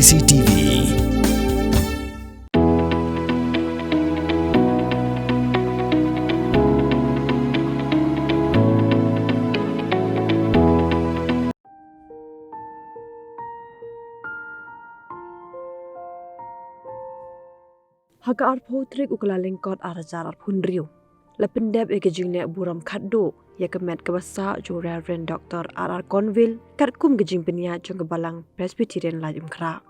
CCTV. Haka arpotrik ukalaling kot arajar arpunriu. Lapendep eke Jinglehburom Khatduh ya kemet kebasa jo Reverend Dr. R. Cunville katkum ke jingpenia jong kebalang Presbyterian lajum kra.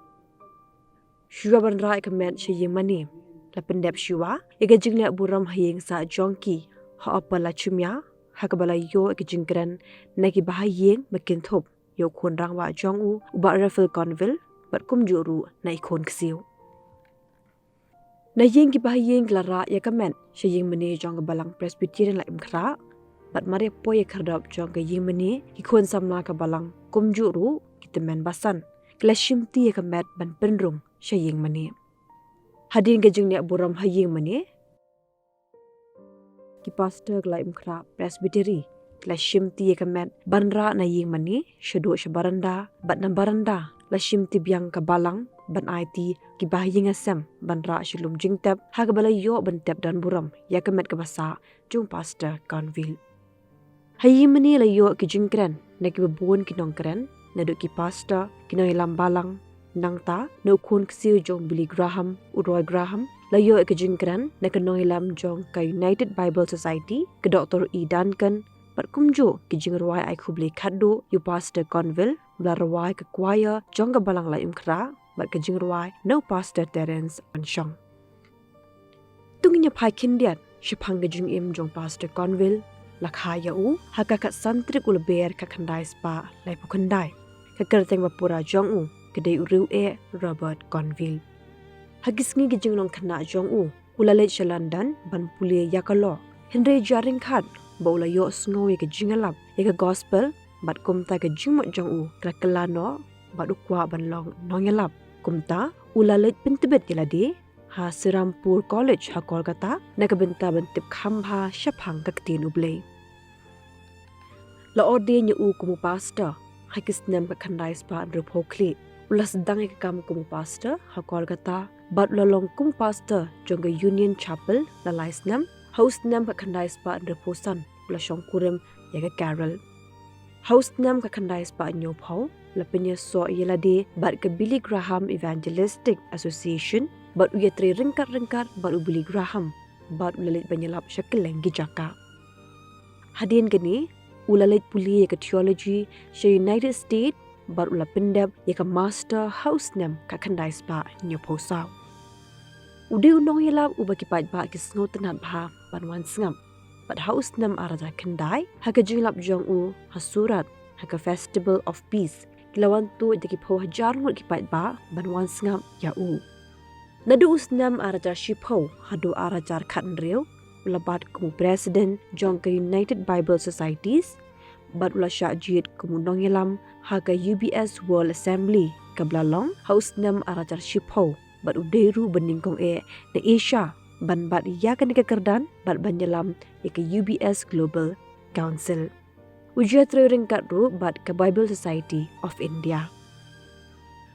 Shua banra kemet Ïing mani. Lapendep shua eke Jinglehburom Ïing sa jongki ha apala chumya ha kebala yo eke jingkren neki bah Ïing makin thop yo khon rangwa jongu uba Reverend Cunville batkum juru na ikon kesiu. Na Ïing ki bah Ïing lara ya kemet Ïing mani jong kebalang Presbyterian lajum kra. Bat mari poye kerdap jong ke Ïing mani ki khon samna kebalang kum juru kita men basan. Klashimti ya kemet ban penrung Ïing mani. Hadin ke Jinglehburom Ïing mani ki pastor lajum kra Presbyteri. Klashimti ya kemet banra na Ïing mani syadu syabaranda bat na baranda lashimti biang kebalang ban IT ki bah Ïing asem banra syulum jingtep ha kebala yo bentep dan buram ya kemet kebasa jung pastor Cunville. Ïing mani la yo ki jingkren na ki bebun ki nongkren na duk ki pastor ki nong ilam balang nang ta na ukun kesiu jong Billy Graham Roy Graham la yo ki jingkren na ki nong ilam jong ka United Bible Society ke Dr. E. Duncan bat kumjo ki jingruai ai khubli Khatduh yu pastor Cunville belarawai ke choir jong ke balang lajum kra bat ke jingruai no pastor Terence Anshong. Tunginya pai kindiat syapang ke jingim jong pastor Cunville lakha ya u hakakat santrik ulber ka khandai spa lai pukandai ka kerteng bapura jong u kedai uriu e Robert Cunville. Hagisngi ke jinglong khana jong u ulale London ban pulie yakalo Henry jaring khat baula yo sngoy ke jingalap ya ke gospel bat kumta ke jingmot jong u krakelano bat ukwa ban long nongelap kumta ulalet pintibet yalade ha Sirampur College ha Kolkata na kabenta bentip khambha syapang kaktin ublay. La orde nya u kumu pastor ha kisnem ka khandai spa rupokli ulas dang ke kam kumu pastor ha Kolkata bat lolong kumu pastor jong Union Chapel la laisnam host nam ka khandai spa reposan la shong kurem ya ka Carol host nam ka khandai spa nyo phau la penya so yelade bat ke Billy Graham Evangelistic Association bat uyatre ringkat bat Billy Graham bat ulalit banyalap syakileng gijaka. Hadin gani ulalit puli ya ka theology sa United States bat ula pendap ya ka master house nam ka khandai spa nyo phau saw. Ude unong yalap ubaki pat ba ki sngo tanat bha banwan sngam bat house nam araja khandai ha ka jinglap jong u ha surat ha ka Festival of Peace kilawan tu de ki pho hajar ngut ki pat ba banwan sngam ya u nadu usnam araja shipho hadu arajar khan reu ulabat kumu president jong ka United Bible Societies bat ula syajid kumu nong yalam ha ka UBS World Assembly ka blalong house nam arajar shipho bat uderu beningkong na Asia ban bat ya kan ke kerdan bat banyalam ke UBS Global Council. Ujiat ringkat ru bat ke Bible Society of India.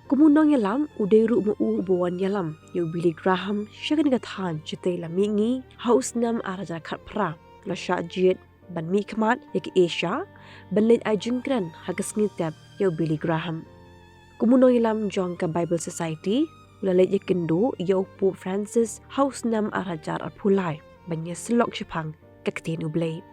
Kumunong yalam uderu mu buwan yalam yu Billy Graham syakan ke than chite la mingi house nam araja khat pra la syajit ban mi khamat ke Asia ban let ajingkran hagasngitap yu Billy Graham. Kumunong yalam jong ke Bible Society ulalit yakindu yo Pope Francis house nam arajar arpulai banya selok syapang kaktin ublay.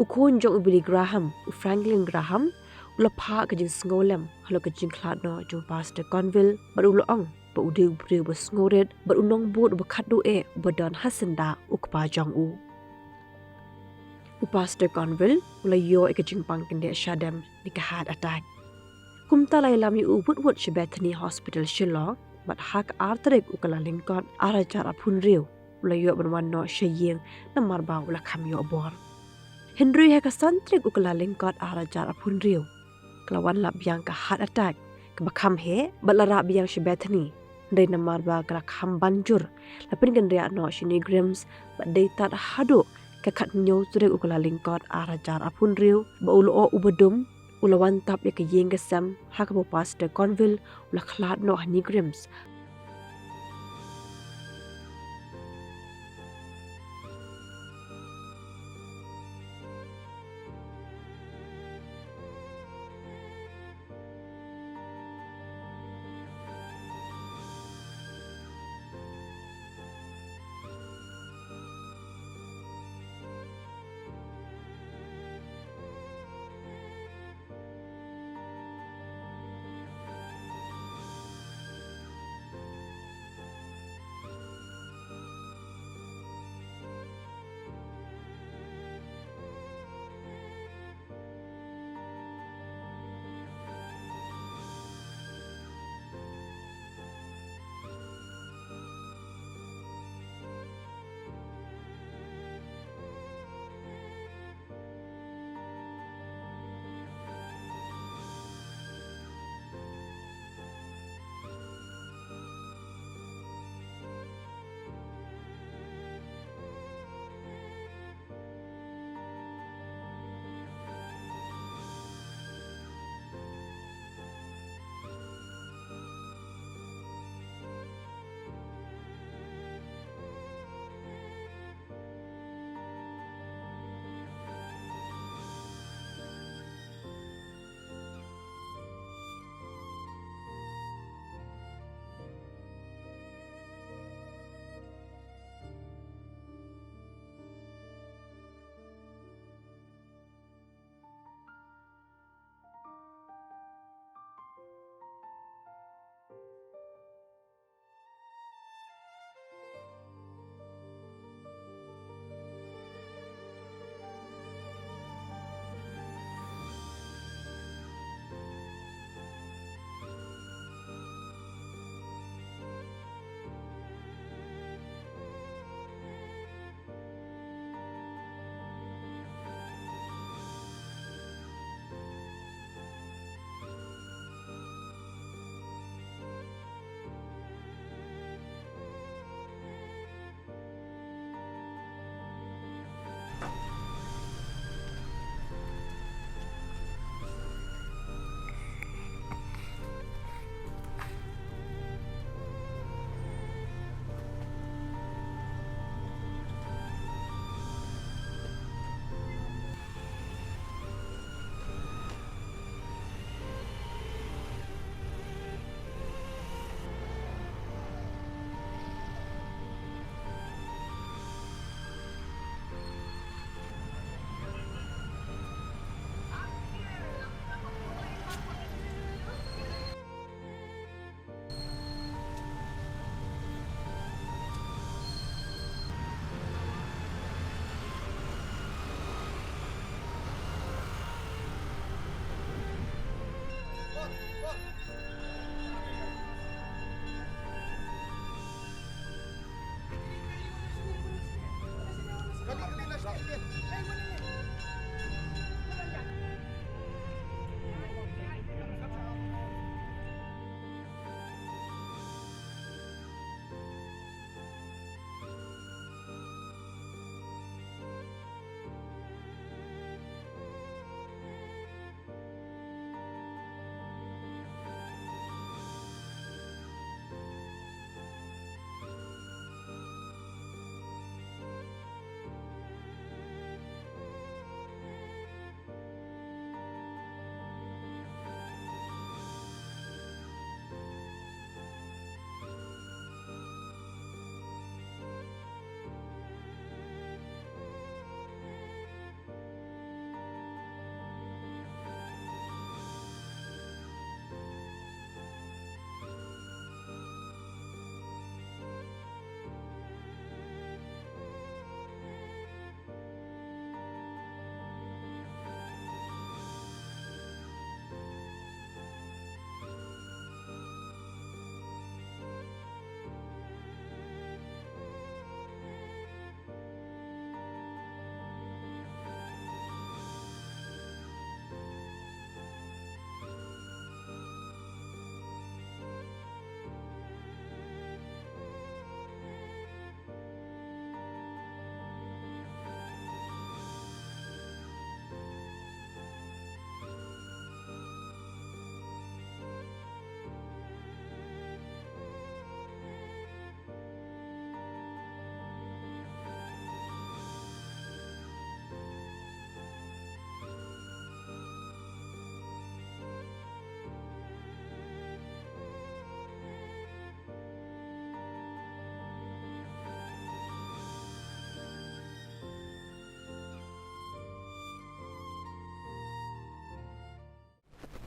Ukun jong Billy Graham Franklin Graham ulapa ke jing sngolem halo ke jing khladno jong pastor Cunville bar ulong ba udu bre ba sngoret bar unong bot ba Khatduh badan hasenda ukpa jong u. Pastor Cunville ulayo ke jing pang kende syadam nikahat attack. Kumta lailam yu wut Bethany Hospital Shillong bat hak artrik ukalaling kot arajar apunriu ulayo banwano Ïing na marba ula kamyo abor. Henry haka santrik ukalaling kot arajar apunriu kelawan lap biang ka heart attack ke bakam he balara biang Bethany ndai na marba kala kham banjur lapin kan ria no shinigrams bat data hadu ka khat nyo ture ukalaling kot arajar apunriu ba ulo ubadum ulawan tap ya ke Ïing ke Sam hakabo pastor Cunville ula khlat no hanigrims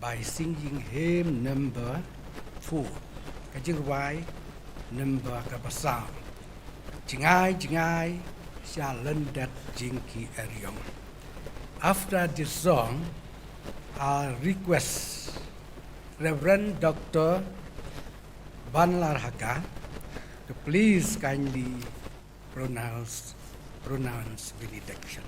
by singing hymn number 4. Kajingwai number kapasam. Jingai shalendat jingki eriong. After this song, I request Reverend Dr. Banlar Haka to please kindly pronounce benediction.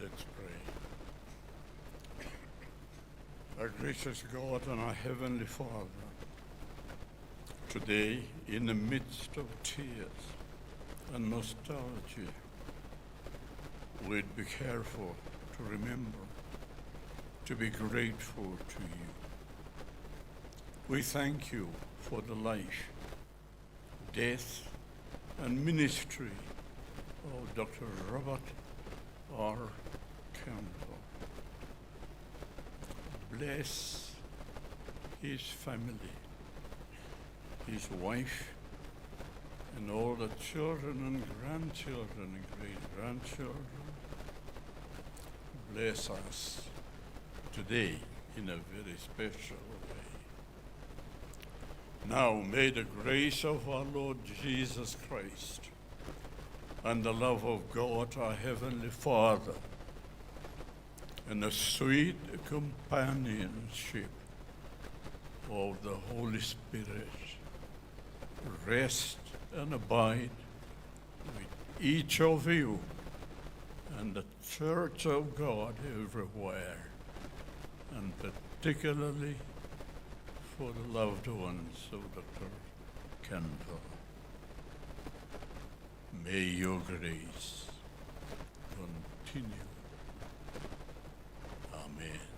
Let's pray. Our gracious God and our Heavenly Father, today, in the midst of tears and nostalgia, we'd be careful to remember, to be grateful to you. We thank you for the life, death, and ministry of Dr. Robert R. Cunville. Bless his family, his wife, and all the children and grandchildren and great-grandchildren. Bless us today in a very special way. Now may the grace of our Lord Jesus Christ and the love of God, our Heavenly Father, and the sweet companionship of the Holy Spirit rest and abide with each of you and the Church of God everywhere, and particularly for the loved ones of Dr. Cunville. May your grace continue. Amen.